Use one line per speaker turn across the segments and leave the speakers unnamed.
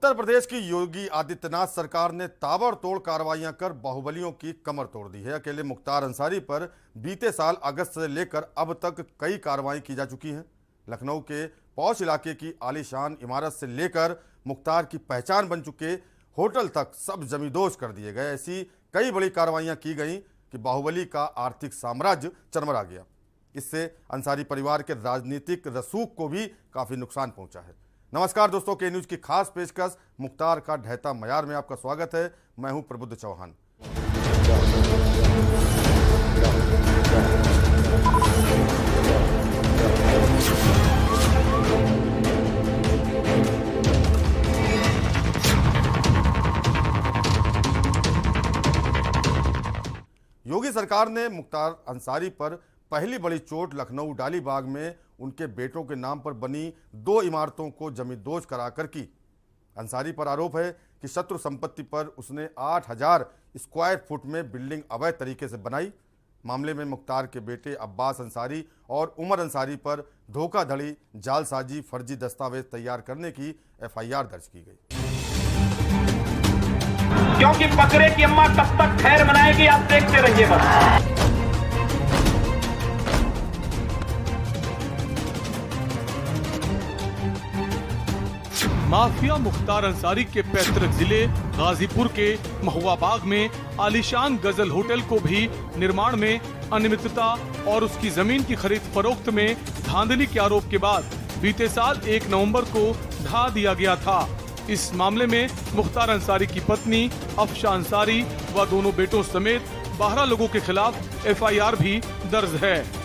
उत्तर प्रदेश की योगी आदित्यनाथ सरकार ने ताबड़तोड़ कार्रवाइयां कर बाहुबलियों की कमर तोड़ दी है। अकेले मुख्तार अंसारी पर बीते साल अगस्त से लेकर अब तक कई कार्रवाई की जा चुकी हैं। लखनऊ के पौष इलाके की आलीशान इमारत से लेकर मुख्तार की पहचान बन चुके होटल तक सब जमींदोज कर दिए गए। ऐसी कई बड़ी कार्रवाइयां की गई कि बाहुबली का आर्थिक साम्राज्य चरमरा गया। इससे अंसारी परिवार के राजनीतिक रसूख को भी काफी नुकसान पहुंचा है। नमस्कार दोस्तों, के न्यूज की खास पेशकश मुख्तार का ढहता मयार में आपका स्वागत है। मैं हूं प्रबुद्ध चौहान। योगी सरकार ने मुख्तार अंसारी पर पहली बड़ी चोट लखनऊ डालीबाग में उनके बेटों के नाम पर बनी 2 इमारतों को जमींदोज कराकर की। अंसारी पर आरोप है कि शत्रु संपत्ति पर उसने 8000 स्क्वायर फुट में बिल्डिंग अवैध तरीके से बनाई। मामले में मुख्तार के बेटे अब्बास अंसारी और उमर अंसारी पर धोखाधड़ी, जालसाजी, फर्जी दस्तावेज तैयार करने की FIR दर्ज की गई।
क्योंकि बकरे की अम्मा कब तक खैर मनाएगी, आप देखते रहिए बस।
माफिया मुख्तार अंसारी के पैतृक जिले गाजीपुर के महुआ बाग में आलीशान गजल होटल को भी निर्माण में अनियमितता और उसकी जमीन की खरीद फरोख्त में धांधली के आरोप के बाद बीते साल 1 नवंबर को ढा दिया गया था। इस मामले में मुख्तार अंसारी की पत्नी अफशा अंसारी व दोनों बेटों समेत 12 लोगों के खिलाफ FIR भी दर्ज है।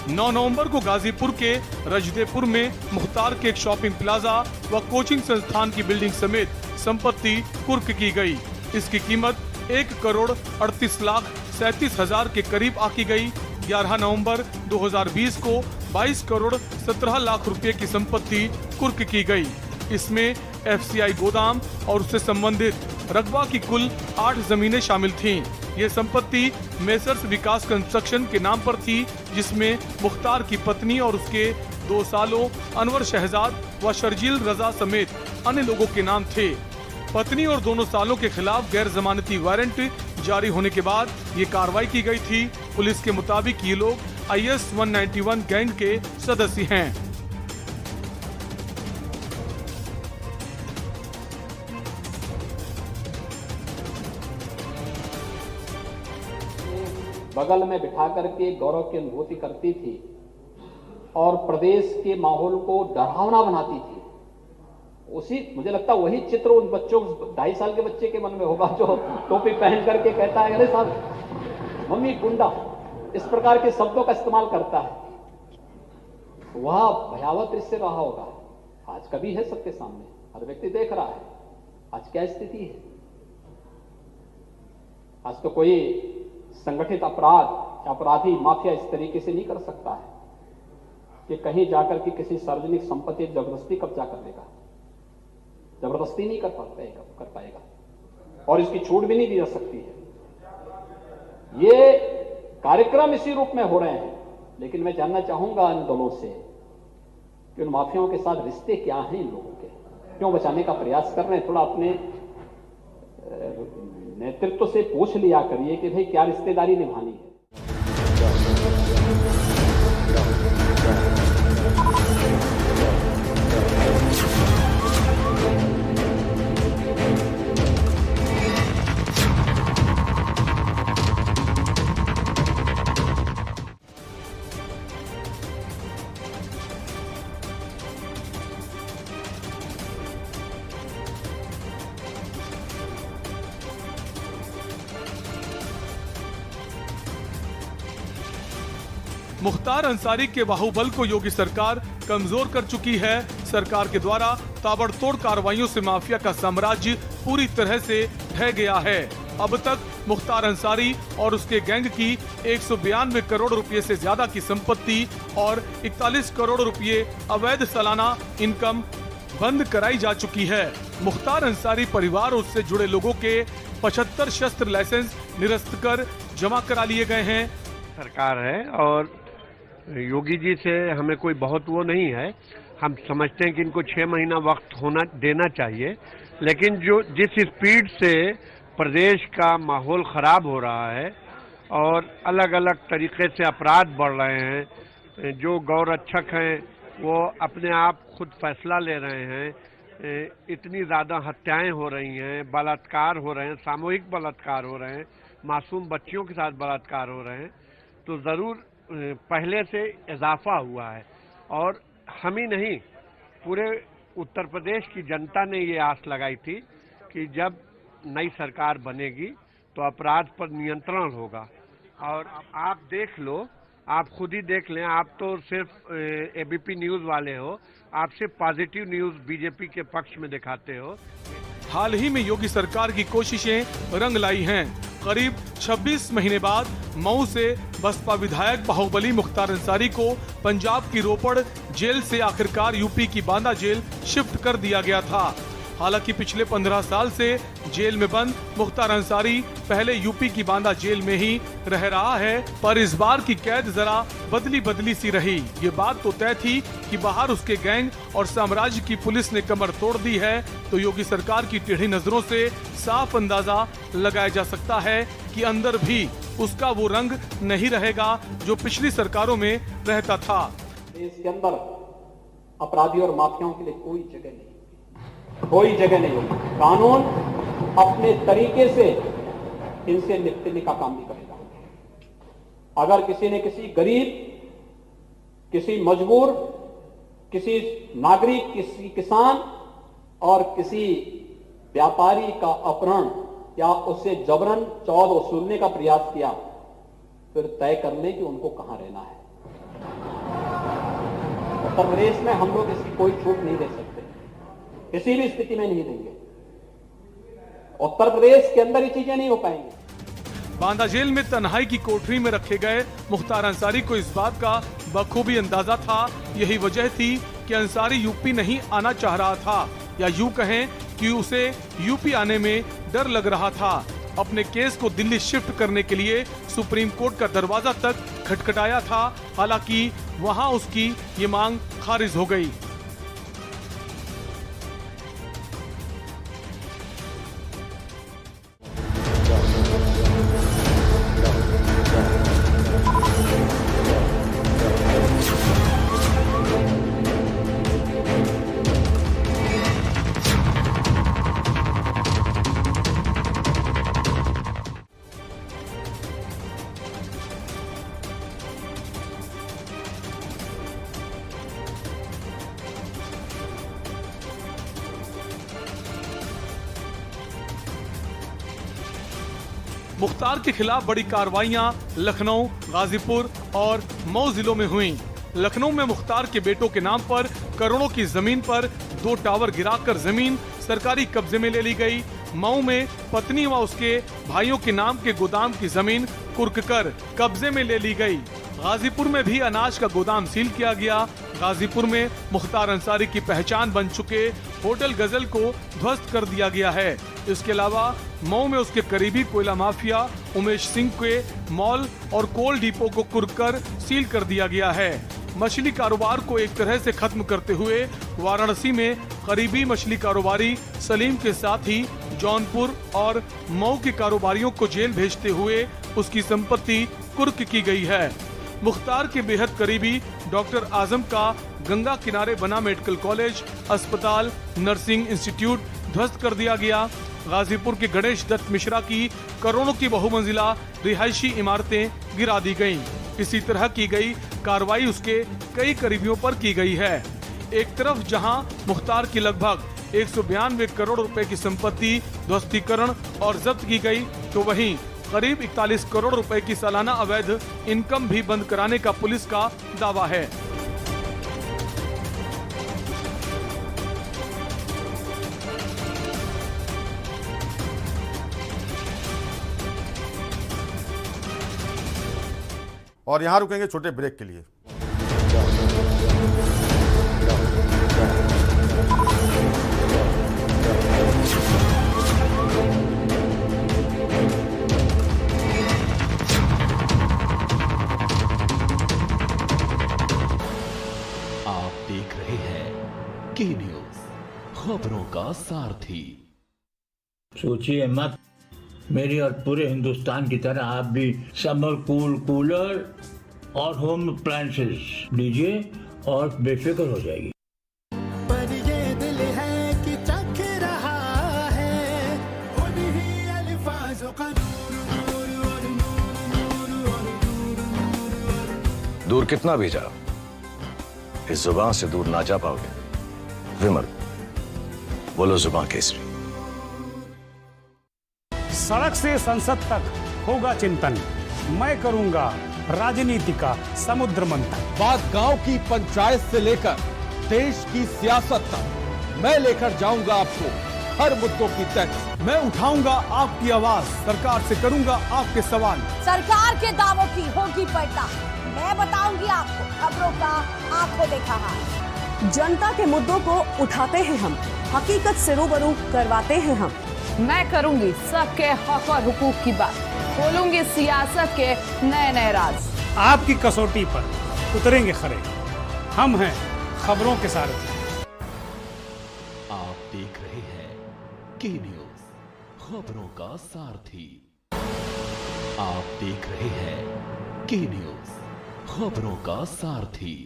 9 नवंबर को गाजीपुर के रजदेपुर में मुख्तार के एक शॉपिंग प्लाजा व कोचिंग संस्थान की बिल्डिंग समेत संपत्ति कुर्क की गई। इसकी कीमत 1,38,37,000 के करीब आकी गई। 11 नवंबर 2020 को 22 करोड़ 17 लाख रुपए की संपत्ति कुर्क की गई। इसमें FCI गोदाम और उससे संबंधित रकबा की कुल 8 जमीनें शामिल थीं। ये संपत्ति मेसर्स विकास कंस्ट्रक्शन के नाम पर थी, जिसमें मुख्तार की पत्नी और उसके 2 सालों अनवर शहजाद व शर्जील रजा समेत अन्य लोगों के नाम थे। पत्नी और दोनों सालों के खिलाफ गैर जमानती वारंट जारी होने के बाद ये कार्रवाई की गई थी। पुलिस के मुताबिक ये लोग IS 191 गैंग के सदस्य हैं।
बगल में बिठा करके गौरव की अनुभूति करती थी और प्रदेश के माहौल को डरावना बनाती थी। मुझे लगता वही चित्र उन बच्चों, 2.5 साल के बच्चे के मन में होगा जो टोपी पहन करके कहता है, अरे साहब मम्मी गुंडा, इस प्रकार के शब्दों का इस्तेमाल करता है। वह भयावह दृश्य रहा होगा। आज कभी है सबके सामने, हर व्यक्ति देख रहा है आज क्या स्थिति है। आज तो कोई संगठित अपराधी माफिया इस तरीके से नहीं कर सकता है कि कहीं जाकर के किसी सार्वजनिक संपत्ति जबरदस्ती कब्जा कर लेगा। जबरदस्ती नहीं कर पाएगा और इसकी छूट भी नहीं दी जा सकती है। ये कार्यक्रम इसी रूप में हो रहे हैं, लेकिन मैं जानना चाहूंगा इन दलों से कि उन माफियाओं के साथ रिश्ते क्या हैं, इन लोगों के क्यों बचाने का प्रयास कर रहे हैं। थोड़ा अपने नेतृत्व से पूछ लिया करिए कि भाई क्या रिश्तेदारी निभानी है।
मुख्तार अंसारी के बाहुबल को योगी सरकार कमजोर कर चुकी है। सरकार के द्वारा ताबड़तोड़ कार्रवाइयों से माफिया का साम्राज्य पूरी तरह से ढह गया है। अब तक मुख्तार अंसारी और उसके गैंग की 192 करोड़ रुपए से ज्यादा की संपत्ति और 41 करोड़ रुपए अवैध सालाना इनकम बंद कराई जा चुकी है। मुख्तार अंसारी परिवार और उससे जुड़े लोगों के 75 शस्त्र लाइसेंस निरस्त कर जमा करा लिए गए हैं।
सरकार है और योगी जी से हमें कोई बहुत वो नहीं है। हम समझते हैं कि इनको 6 महीना वक्त होना देना चाहिए, लेकिन जिस स्पीड से प्रदेश का माहौल खराब हो रहा है और अलग अलग तरीके से अपराध बढ़ रहे हैं, जो गौरक्षक हैं वो अपने आप खुद फैसला ले रहे हैं, इतनी ज़्यादा हत्याएं हो रही हैं, बलात्कार हो रहे हैं, सामूहिक बलात्कार हो रहे हैं, मासूम बच्चियों के साथ बलात्कार हो रहे हैं, तो ज़रूर पहले से इजाफा हुआ है। और हम ही नहीं, पूरे उत्तर प्रदेश की जनता ने ये आस लगाई थी कि जब नई सरकार बनेगी तो अपराध पर नियंत्रण होगा। और आप देख लो, आप खुद ही देख लें, आप तो सिर्फ एबीपी न्यूज़ वाले हो, आप सिर्फ पॉजिटिव न्यूज़ बीजेपी के पक्ष में दिखाते हो।
हाल ही में योगी सरकार की कोशिशें रंग लाई हैं। करीब 26 महीने बाद मऊ से बसपा विधायक बाहुबली मुख्तार अंसारी को पंजाब की रोपड़ जेल से आखिरकार यूपी की बांदा जेल शिफ्ट कर दिया गया था। हालांकि पिछले 15 साल से जेल में बंद मुख्तार अंसारी पहले यूपी की बांदा जेल में ही रह रहा है, पर इस बार की कैद जरा बदली सी रही। ये बात तो तय थी कि बाहर उसके गैंग और साम्राज्य की पुलिस ने कमर तोड़ दी है, तो योगी सरकार की टेढ़ी नजरों से साफ अंदाजा लगाया जा सकता है कि अंदर भी उसका वो रंग नहीं रहेगा जो पिछली सरकारों में रहता था।
देश के अंदर अपराधियों और माफियाओं के लिए कोई जगह नहीं, कोई जगह नहीं होगी। कानून अपने तरीके से इनसे निपटने का काम भी करेगा। अगर किसी ने किसी गरीब, किसी मजबूर, किसी नागरिक, किसी किसान और किसी व्यापारी का अपहरण या उससे जबरन चौध वसूलने का प्रयास किया, फिर तय कर लें कि उनको कहां रहना है। उत्तर प्रदेश में हम लोग इसकी कोई छूट नहीं दे सकते, किसी भी स्थिति में नहीं देंगे। उत्तर प्रदेश के अंदर ये चीजें नहीं हो पाएंगी।
बांदा जेल में तन्हाई की कोठरी में रखे गए मुख्तार अंसारी को इस बात का बखूबी अंदाजा था। यही वजह थी कि अंसारी यूपी नहीं आना चाह रहा था, या यूं कहें कि उसे यूपी आने में डर लग रहा था। अपने केस को दिल्ली शिफ्ट करने के लिए सुप्रीम कोर्ट का दरवाजा तक खटखटाया था, हालांकि वहां उसकी ये मांग खारिज हो गई। मुख्तार के खिलाफ बड़ी कार्रवाइयां लखनऊ, गाजीपुर और मऊ जिलों में हुई। लखनऊ में मुख्तार के बेटों के नाम पर करोड़ों की जमीन पर 2 टावर गिराकर जमीन सरकारी कब्जे में ले ली गई। मऊ में पत्नी व उसके भाइयों के नाम के गोदाम की जमीन कुर्क कर कब्जे में ले ली गई। गाजीपुर में भी अनाज का गोदाम सील किया गया। गाजीपुर में मुख्तार अंसारी की पहचान बन चुके होटल गजल को ध्वस्त कर दिया गया है। इसके अलावा मऊ में उसके करीबी कोयला माफिया उमेश सिंह के मॉल और कोल डिपो को कुर्क कर सील कर दिया गया है। मछली कारोबार को एक तरह से खत्म करते हुए वाराणसी में करीबी मछली कारोबारी सलीम के साथ ही जौनपुर और मऊ के कारोबारियों को जेल भेजते हुए उसकी संपत्ति कुर्क की गई है। मुख्तार के बेहद करीबी डॉक्टर आजम का गंगा किनारे बना मेडिकल कॉलेज, अस्पताल, नर्सिंग इंस्टीट्यूट ध्वस्त कर दिया गया। गाजीपुर के गणेश दत्त मिश्रा की करोड़ों की बहुमंजिला रिहायशी इमारतें गिरा दी गईं। इसी तरह की गई कार्रवाई उसके कई करीबियों पर की गई है। एक तरफ जहां मुख्तार की लगभग 192 करोड़ रुपए की संपत्ति ध्वस्तीकरण और जब्त की गई, तो वहीं करीब 41 करोड़ रुपए की सालाना अवैध इनकम भी बंद कराने का पुलिस का दावा है।
और यहां रुकेंगे छोटे ब्रेक के लिए।
आप देख रहे हैं का सारथी।
सोचिए मत, मेरी और पूरे हिंदुस्तान की तरह आप भी समर कूलर और होम अप्लायंसेस लीजिए और बेफिक्र हो जाएगी।
पर ये दिल है कि चख रहा है उन्हीं अल्फाज़ों का
दूर कितना भी जाओ, इस जुबान से दूर ना जा पाओगे। विमल, बोलो जुबान केसरी।
सड़क से संसद तक होगा चिंतन, मैं करूंगा राजनीति का समुद्र मंथन।
बात गांव की पंचायत से लेकर देश की सियासत तक मैं लेकर जाऊंगा आपको हर मुद्दों की तक।
मैं उठाऊंगा आपकी आवाज, सरकार से करूंगा आपके सवाल।
सरकार के दावों की होगी पर्दा, मैं बताऊंगी आपको खबरों का आपको देखा हाल।
जनता के मुद्दों को उठाते हैं हम, हकीकत से रूबरू करवाते हैं हम।
मैं करूंगी सबके हक और हुकूक की बात, खोलूंगी सियासत के नए नए राज।
आपकी कसौटी पर उतरेंगे खरे, हम हैं खबरों के सारथी।
आप देख रहे हैं के न्यूज, खबरों का सारथी। आप देख रहे हैं के न्यूज, खबरों का सारथी।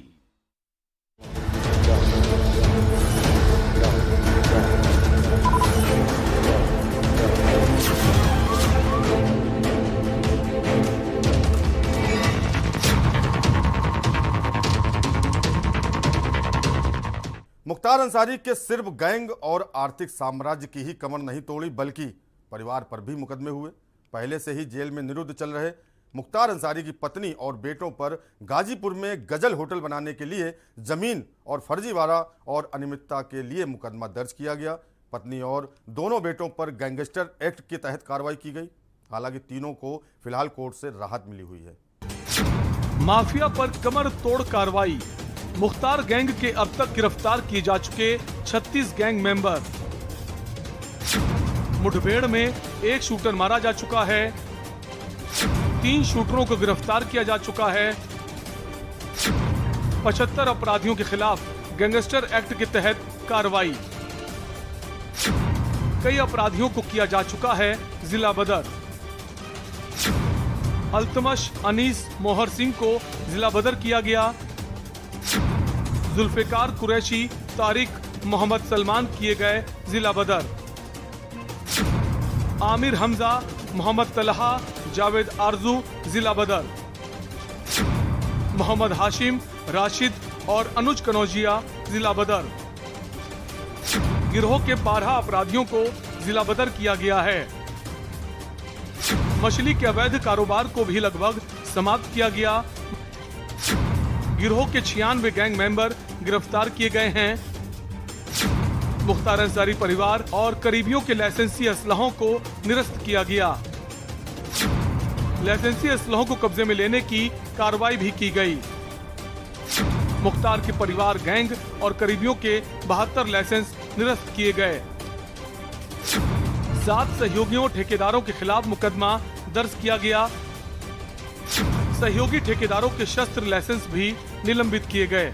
मुख्तार अंसारी के सिर्फ गैंग और आर्थिक साम्राज्य की ही कमर नहीं तोड़ी, बल्कि परिवार पर भी मुकदमे हुए। पहले से ही जेल में निरुद्ध चल रहे मुख्तार अंसारी की पत्नी और बेटों पर गाजीपुर में गजल होटल बनाने के लिए जमीन और फर्जीवाड़ा और अनियमितता के लिए मुकदमा दर्ज किया गया। पत्नी और दोनों बेटों पर गैंगस्टर एक्ट के तहत कार्रवाई की गई। हालांकि तीनों को फिलहाल कोर्ट से राहत मिली हुई है।
माफिया पर कमर तोड़ कार्रवाई। मुख्तार गैंग के अब तक गिरफ्तार किए जा चुके 36 गैंग मेंबर। मुठभेड़ में एक शूटर मारा जा चुका है, 3 शूटरों को गिरफ्तार किया जा चुका है। 75 अपराधियों के खिलाफ गैंगस्टर एक्ट के तहत कार्रवाई। कई अपराधियों को किया जा चुका है जिला बदर। अल्तमश अनीस मोहर सिंह को जिला बदर किया गया। जुल्फिकार कुरैशी, तारिक मोहम्मद सलमान किए गए जिला बदर। आमिर हमजा, मोहम्मद तलहा, जावेद आरजू जिला बदर। मोहम्मद हाशिम, राशिद और अनुज कनौजिया जिला बदर। गिरोह के 12 अपराधियों को जिला बदर किया गया है। मछली के अवैध कारोबार को भी लगभग समाप्त किया गया। गिरोह के 96 गैंग मेंबर गिरफ्तार किए गए हैं। मुख्तार अंसारी परिवार और करीबियों के लाइसेंसी असलहों को निरस्त किया गया। लाइसेंसी असलहों को कब्जे में लेने की कार्रवाई भी की गई। मुख्तार के परिवार, गैंग और करीबियों के 72 लाइसेंस निरस्त किए गए। 7 सहयोगियों ठेकेदारों के खिलाफ मुकदमा दर्ज किया गया। सहयोगी ठेकेदारों के शस्त्र लाइसेंस भी निलंबित किए गए।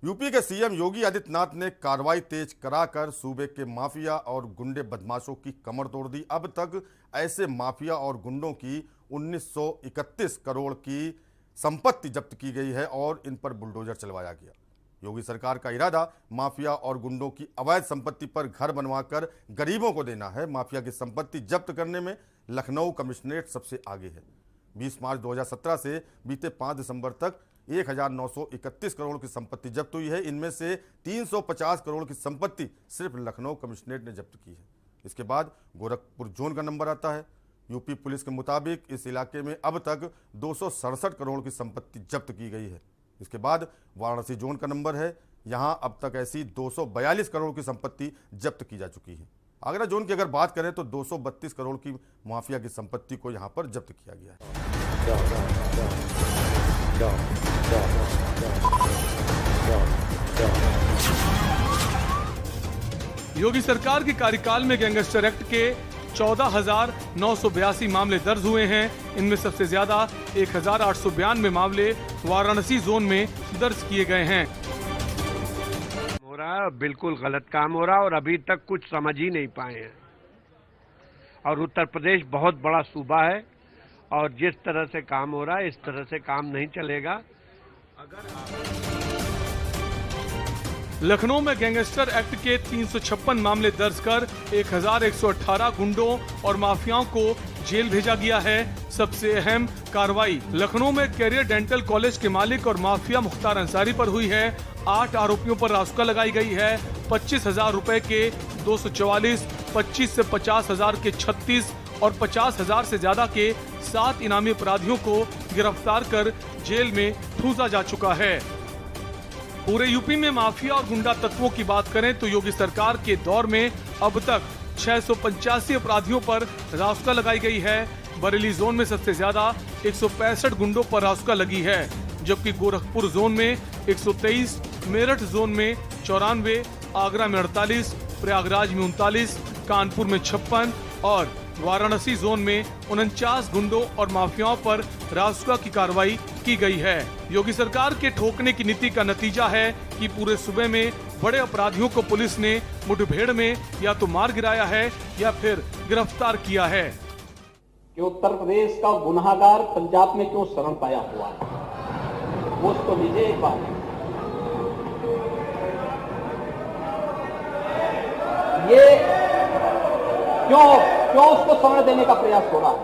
यूपी के सीएम योगी आदित्यनाथ ने कार्रवाई तेज कराकर सूबे के माफिया और गुंडे बदमाशों की कमर तोड़ दी। अब तक ऐसे माफिया और गुंडों की 1931 करोड़ की संपत्ति जब्त की गई है और इन पर बुलडोजर चलवाया गया। योगी सरकार का इरादा माफिया और गुंडों की अवैध संपत्ति पर घर बनवाकर गरीबों को देना है। माफिया की संपत्ति जब्त करने में लखनऊ कमिश्नरेट सबसे आगे है। 20 मार्च 2017 से बीते 5 दिसंबर तक 1931 करोड़ की संपत्ति जब्त हुई है। इनमें से 350 करोड़ की संपत्ति सिर्फ लखनऊ कमिश्नरेट ने जब्त की है। इसके बाद गोरखपुर जोन का नंबर आता है। यूपी पुलिस के मुताबिक इस इलाके में अब तक 267 करोड़ की संपत्ति जब्त की गई है। इसके बाद वाराणसी जोन का नंबर है। यहां अब तक ऐसी 242 करोड़ की संपत्ति जब्त की जा चुकी है। आगरा जोन की अगर बात करें तो 232 करोड़ की माफिया की संपत्ति को यहां पर जब्त किया गया है।
योगी सरकार के कार्यकाल में गैंगस्टर एक्ट के 14,982 मामले दर्ज हुए हैं। इनमें सबसे ज्यादा 1,892 मामले वाराणसी जोन में दर्ज किए गए हैं।
रहा है, बिल्कुल गलत काम हो रहा है और अभी तक कुछ समझ ही नहीं पाए हैं। और उत्तर प्रदेश बहुत बड़ा सूबा है और जिस तरह से काम हो रहा है इस तरह से काम नहीं चलेगा।
लखनऊ में गैंगस्टर एक्ट के 356 मामले दर्ज कर 1118 गुंडों और माफियाओं को जेल भेजा गया है। सबसे अहम कार्रवाई लखनऊ में कैरियर डेंटल कॉलेज के मालिक और माफिया मुख्तार अंसारी पर हुई है। 8 आरोपियों पर रासुका लगाई गई है। 25,000 रुपए के 244, 25 से 50,000 के 36 और 50,000 से ज्यादा के 7 इनामी अपराधियों को गिरफ्तार कर जेल में ठूंसा जा चुका है। पूरे यूपी में माफिया और गुंडा तत्वों की बात करें तो योगी सरकार के दौर में अब तक 685 अपराधियों पर रासुका लगाई गई है। बरेली जोन में सबसे ज्यादा 165 गुंडों पर रासुका लगी है, जबकि गोरखपुर जोन में 123, मेरठ जोन में 94, आगरा में 48, प्रयागराज में 39, कानपुर में 56 और वाराणसी जोन में 49 गुंडों और माफियाओं पर रासुका की कार्रवाई की गई है। योगी सरकार के ठोकने की नीति का नतीजा है कि पूरे सूबे में बड़े अपराधियों को पुलिस ने मुठभेड़ में या तो मार गिराया है या फिर गिरफ्तार किया है।
कि उत्तर प्रदेश का गुनाहगार पंजाब में क्यों शरण पाया हुआ है, वो उसको लीजिए एक बार। ये क्यों उसको शरण देने का प्रयास हो रहा है?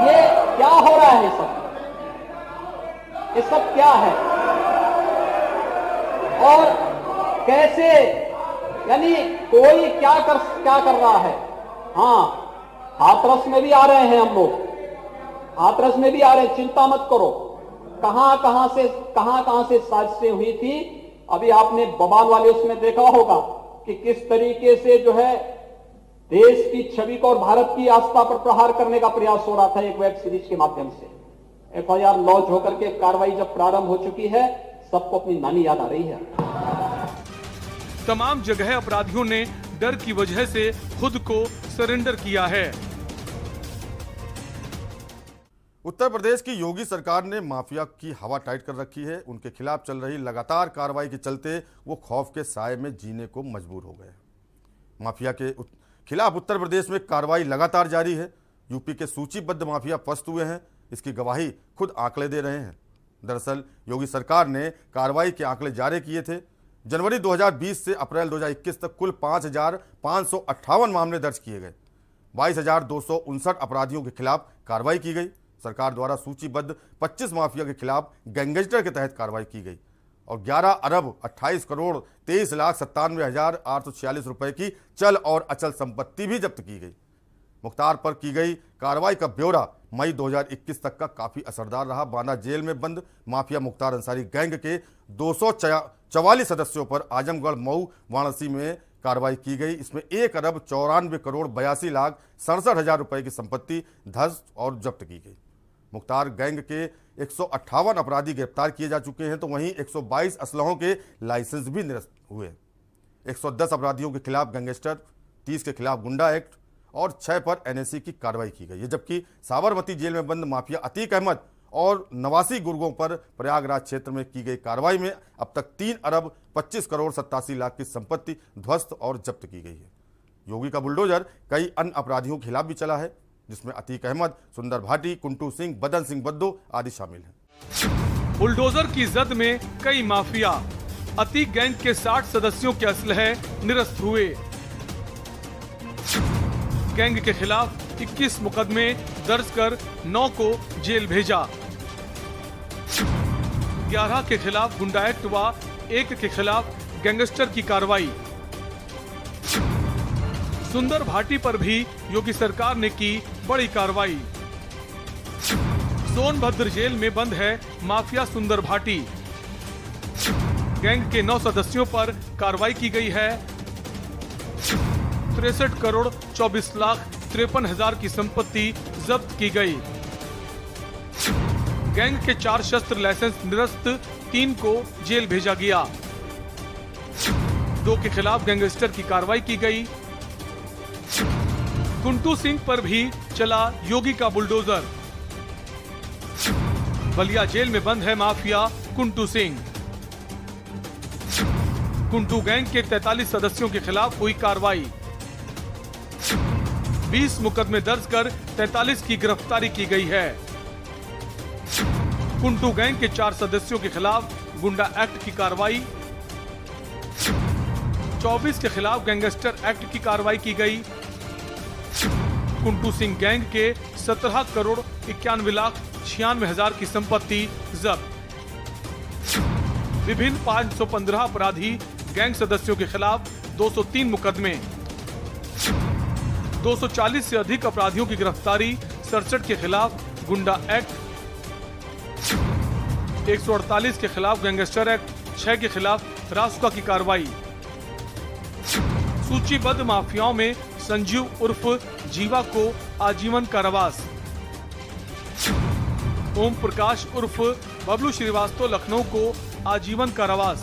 ये क्या हो रहा है? ये सब क्या है और कैसे, यानी कोई क्या कर रहा है? हाँ, हाथरस में भी आ रहे हैं हम लोग, हाथरस में भी आ रहे हैं, चिंता मत करो। कहां से साजिशें हुई थी, अभी आपने बवाल वाले उसमें देखा होगा कि किस तरीके से जो है देश की छवि को और भारत की आस्था पर प्रहार करने का प्रयास हो रहा था एक वेब सीरीज के माध्यम से। एफआईआर लॉन्च होकर के कार्रवाई जब प्रारंभ हो चुकी है, सबको अपनी नानी याद आ रही है।
तमाम जगह अपराधियों ने डर की वजह से खुद को सरेंडर किया है।
उत्तर प्रदेश की योगी सरकार ने माफिया की हवा टाइट कर रखी है। उनके खिलाफ चल रही लगातार कार्रवाई के चलते वो खौफ के साए में जीने को मजबूर हो गए। माफिया के खिलाफ उत्तर प्रदेश में कार्रवाई लगातार जारी है। यूपी के सूचीबद्ध माफिया पस्त हुए हैं, इसकी गवाही खुद आंकड़े दे रहे हैं। दरअसल योगी सरकार ने कार्रवाई के आंकड़े जारी किए थे। जनवरी 2020 से अप्रैल 2021 तक कुल 5,558 मामले दर्ज किए गए। 22,259 अपराधियों के खिलाफ कार्रवाई की गई। सरकार द्वारा सूचीबद्ध 25 माफिया के खिलाफ गैंगस्टर के तहत कार्रवाई की गई और 11 अरब 28 करोड़ 23,97,846 रुपए की चल और अचल संपत्ति भी जब्त की गई। मुख्तार पर की गई कार्रवाई का ब्यौरा मई 2021 तक का काफी असरदार रहा। बांदा जेल में बंद माफिया मुख्तार अंसारी गैंग के 244 सदस्यों पर आजमगढ़, मऊ, वाराणसी में कार्रवाई की गई। इसमें 1 अरब 94 करोड़ 82,67,000 रुपए की संपत्ति ध्वस्त और जब्त की गई। मुख्तार गैंग के 158 अपराधी गिरफ्तार किए जा चुके हैं, तो वहीं 122 असलहों के लाइसेंस भी निरस्त हुए। 110 अपराधियों के खिलाफ गैंगस्टर, 30 के खिलाफ गुंडा एक्ट और 6 पर एनएसी की कार्रवाई की गई है। जबकि साबरमती जेल में बंद माफिया अतीक अहमद और नवासी गुर्गों पर प्रयागराज क्षेत्र में की गई कार्रवाई में अब तक 3 अरब 25 करोड़ 87 लाख की संपत्ति ध्वस्त और जब्त की गई है। योगी का बुलडोजर कई अन्य अपराधियों के खिलाफ भी चला है, जिसमें अतीक अहमद, सुंदर भाटी, कुंटू सिंह, बदन सिंह बद्दो आदि शामिल हैं।
बुलडोजर की जद में कई माफिया, अतीक गैंग के 60 सदस्यों के असलहे निरस्त हुए। गैंग के खिलाफ 21 मुकदमे दर्ज कर 9 को जेल भेजा। 11 के खिलाफ गुंडा एक्ट व 1 के खिलाफ गैंगस्टर की कार्रवाई। सुंदर भाटी पर भी योगी सरकार ने की बड़ी कार्रवाई। सोनभद्र जेल में बंद है माफिया सुंदर भाटी। गैंग के 9 सदस्यों पर कार्रवाई की गई है। 63 करोड़ 24 लाख 53 हजार की संपत्ति जब्त की गई। गैंग के 4 शस्त्र लाइसेंस निरस्त, 3 को जेल भेजा गया। 2 के खिलाफ गैंगस्टर की कार्रवाई की गई। कुंटू सिंह पर भी चला योगी का बुलडोजर। बलिया जेल में बंद है माफिया कुंटू सिंह। कुंटू गैंग के 43 सदस्यों के खिलाफ हुई कार्रवाई। 20 मुकदमे दर्ज कर 43 की गिरफ्तारी की गई है। कुंटू गैंग के 4 सदस्यों के खिलाफ गुंडा एक्ट की कार्रवाई। 24 के खिलाफ गैंगस्टर एक्ट की कार्रवाई की गई। कुंटू सिंह गैंग के 17 करोड़ 91,96,000 की संपत्ति जब्त। विभिन्न 515 अपराधी गैंग सदस्यों के खिलाफ 203 मुकदमे। 240 से अधिक अपराधियों की गिरफ्तारी। 67 के खिलाफ गुंडा एक्ट। 148 के खिलाफ गैंगस्टर एक्ट। 6 के खिलाफ रासुका की कार्रवाई। सूचीबद्ध माफियाओं में संजीव उर्फ जीवा को आजीवन कारावास। ओम प्रकाश उर्फ बबलू श्रीवास्तव लखनऊ को आजीवन कारावास।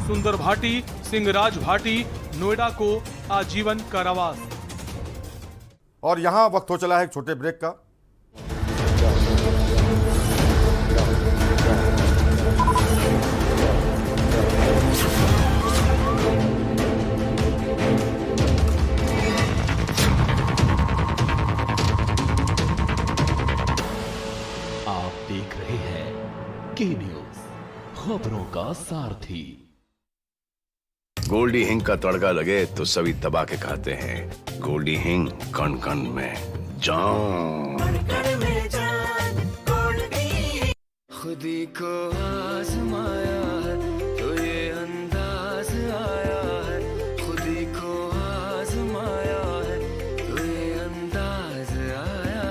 सुंदर भाटी सिंहराज भाटी नोएडा को आजीवन कारावास।
और यहां वक्त हो चला है एक छोटे ब्रेक का।
के न्यूज खबरों का सारथी।
गोल्डी हिंग का तड़का लगे तो सभी दबा के खाते हैं। गोल्डी हिंग कण कण में जान।
खुदी को आजमाया है तो ये अंदाज आया है। खुदी को आजमाया है तो ये अंदाज आया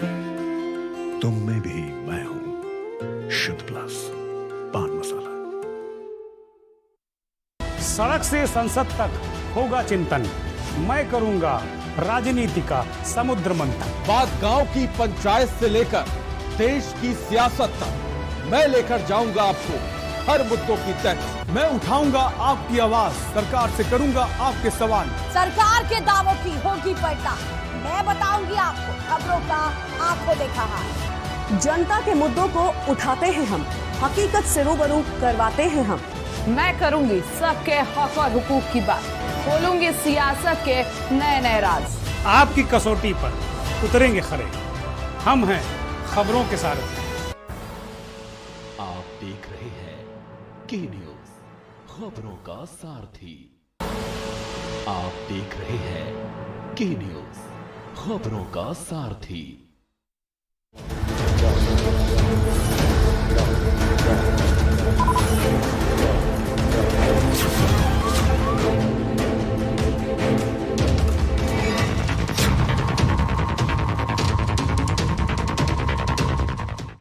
है।
तुम में भी मैं हूं शुद्ध प्लस पान मसाला।
सड़क से संसद तक होगा चिंतन, मैं करूंगा राजनीति का समुद्र मंथन।
बात गांव की पंचायत से लेकर देश की सियासत तक मैं लेकर जाऊंगा आपको हर मुद्दों की तह।
मैं उठाऊंगा आपकी आवाज, सरकार से करूंगा आपके सवाल।
सरकार के दावों की होगी पलटा, मैं बताऊंगी आपको खबरों का आंखों देखा हाल।
जनता के मुद्दों को उठाते हैं हम, हकीकत से रूबरू करवाते हैं हम।
मैं करूंगी सबके हक और हुकूक की बात, खोलूंगी सियासत के नए नए राज।
आपकी कसौटी पर उतरेंगे खरे, हम हैं खबरों के सारे।
आप देख रहे हैं के न्यूज खबरों का सारथी। आप देख रहे हैं के न्यूज खबरों का सारथी।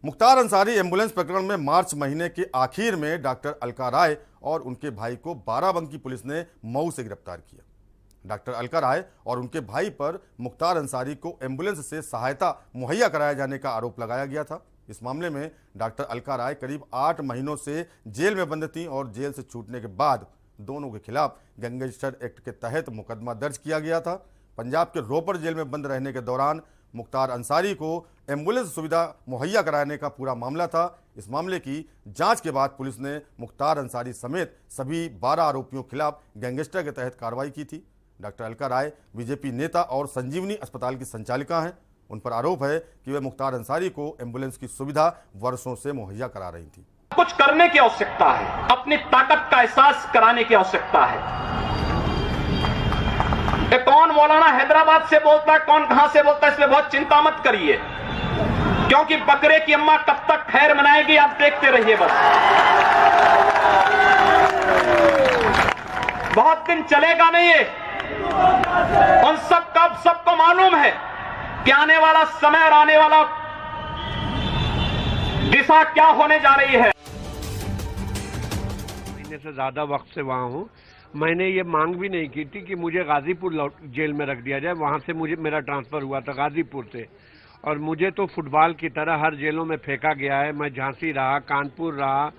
मुख्तार अंसारी एम्बुलेंस प्रकरण में मार्च महीने के आखिर में डॉक्टर अलका राय और उनके भाई को बाराबंकी पुलिस ने मऊ से गिरफ्तार किया। डॉक्टर अलका राय और उनके भाई पर मुख्तार अंसारी को एम्बुलेंस से सहायता मुहैया कराए जाने का आरोप लगाया गया था। इस मामले में डॉक्टर अलका राय करीब 8 महीनों से जेल में बंद थीं और जेल से छूटने के बाद दोनों के खिलाफ गैंगस्टर एक्ट के तहत मुकदमा दर्ज किया गया था। पंजाब के रोपड़ जेल में बंद रहने के दौरान मुख्तार अंसारी को एम्बुलेंस सुविधा मुहैया कराने का पूरा मामला था। इस मामले की जांच के बाद पुलिस ने मुख्तार अंसारी समेत सभी 12 आरोपियों के खिलाफ गैंगस्टर के तहत कार्रवाई की थी। डॉक्टर अलका राय बीजेपी नेता और संजीवनी अस्पताल की संचालिका हैं। उन पर आरोप है कि वे मुख्तार अंसारी को एम्बुलेंस की सुविधा वर्षों से मुहैया करा रही थी।
कुछ करने की आवश्यकता है, अपनी ताकत का एहसास कराने की आवश्यकता है। कौन मौलाना हैदराबाद से बोलता है, कौन कहां से बोलता है, इसमें बहुत चिंता मत करिए, क्योंकि बकरे की अम्मा कब तक खैर मनाएगी आप देखते रहिए। बस बहुत दिन चलेगा नहीं ये। उन सबको मालूम है कि आने वाला समय और आने वाला दिशा क्या होने जा रही है।
महीने से ज्यादा वक्त से वहां हूं। मैंने ये मांग भी नहीं की थी कि मुझे गाजीपुर जेल में रख दिया जाए। वहां से मुझे मेरा ट्रांसफर हुआ था गाजीपुर से, और मुझे तो फुटबॉल की तरह हर जेलों में फेंका गया है। मैं झांसी रहा, कानपुर रहा,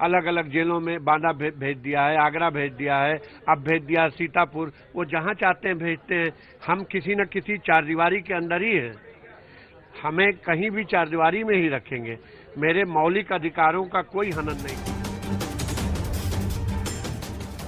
अलग अलग जेलों में बांदा भेज दिया है, आगरा भेज दिया है, अब भेज दिया सीतापुर। वो जहां चाहते हैं भेजते हैं। हम किसी न किसी चारदीवारी के अंदर ही हैं। हमें कहीं भी चारदीवारी में ही रखेंगे। मेरे मौलिक अधिकारों का कोई हनन नहीं।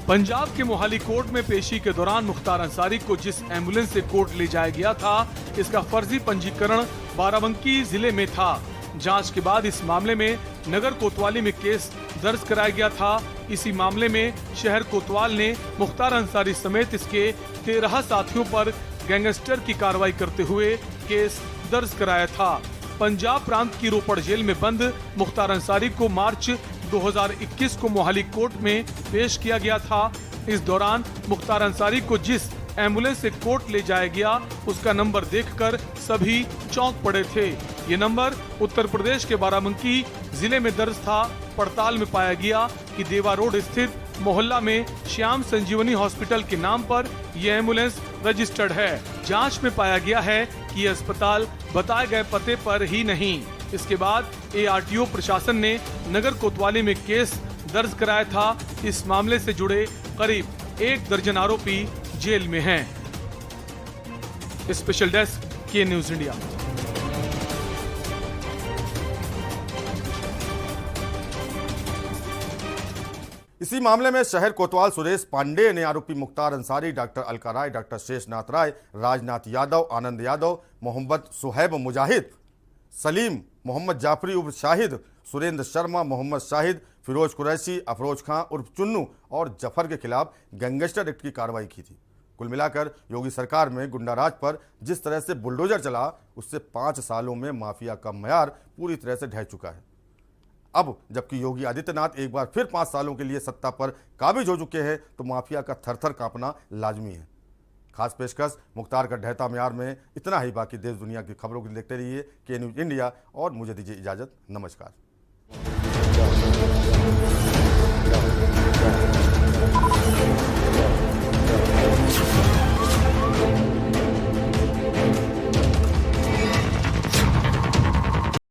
पंजाब के मोहाली कोर्ट में पेशी के दौरान मुख्तार अंसारी को जिस एम्बुलेंस से कोर्ट ले जाया गया था, इसका फर्जी पंजीकरण बाराबंकी जिले में था। जांच के बाद इस मामले में नगर कोतवाली में केस दर्ज कराया गया था। इसी मामले में शहर कोतवाल ने मुख्तार अंसारी समेत इसके 13 साथियों पर गैंगस्टर की कार्रवाई करते हुए केस दर्ज कराया था। पंजाब प्रांत की रोपड़ जेल में बंद मुख्तार अंसारी को मार्च 2021 को मोहाली कोर्ट में पेश किया गया था। इस दौरान मुख्तार अंसारी को जिस एम्बुलेंस से कोर्ट ले जाया गया, उसका नंबर देखकर सभी चौंक पड़े थे। ये नंबर उत्तर प्रदेश के बाराबंकी जिले में दर्ज था। पड़ताल में पाया गया कि देवा रोड स्थित मोहल्ला में श्याम संजीवनी हॉस्पिटल के नाम पर यह एम्बुलेंस रजिस्टर्ड है। जांच में पाया गया है कि यह अस्पताल बताए गए पते पर ही नहीं। इसके बाद ARTO प्रशासन ने नगर कोतवाली में केस दर्ज कराया था। इस मामले से जुड़े करीब 1 दर्जन आरोपी जेल में हैं। स्पेशल डेस्क के न्यूज इंडिया।
इसी मामले में शहर कोतवाल सुरेश पांडे ने आरोपी मुख्तार अंसारी, डॉक्टर अलका राय, डॉक्टर शेषनाथ राय, राजनाथ यादव, आनंद यादव, मोहम्मद सुहैब मुजाहिद, सलीम, मोहम्मद जाफरी उर्फ शाहिद, सुरेंद्र शर्मा, मोहम्मद शाहिद, फिरोज कुरैशी, अफरोज खां उर्फ चुन्नू और जफर के खिलाफ गैंगस्टर एक्ट की कार्रवाई की थी। कुल मिलाकर योगी सरकार में गुंडाराज पर जिस तरह से बुलडोजर चला, उससे 5 सालों में माफिया का मयार पूरी तरह से ढह चुका है। अब जबकि योगी आदित्यनाथ एक बार फिर 5 सालों के लिए सत्ता पर काबिज हो चुके हैं, तो माफिया का थरथर कांपना लाजमी है। खास पेशकश मुख्तार का ढहता म्यार में इतना ही। बाकी देश दुनिया की खबरों को देखते रहिए के न्यूज इंडिया और मुझे दीजिए इजाजत। नमस्कार।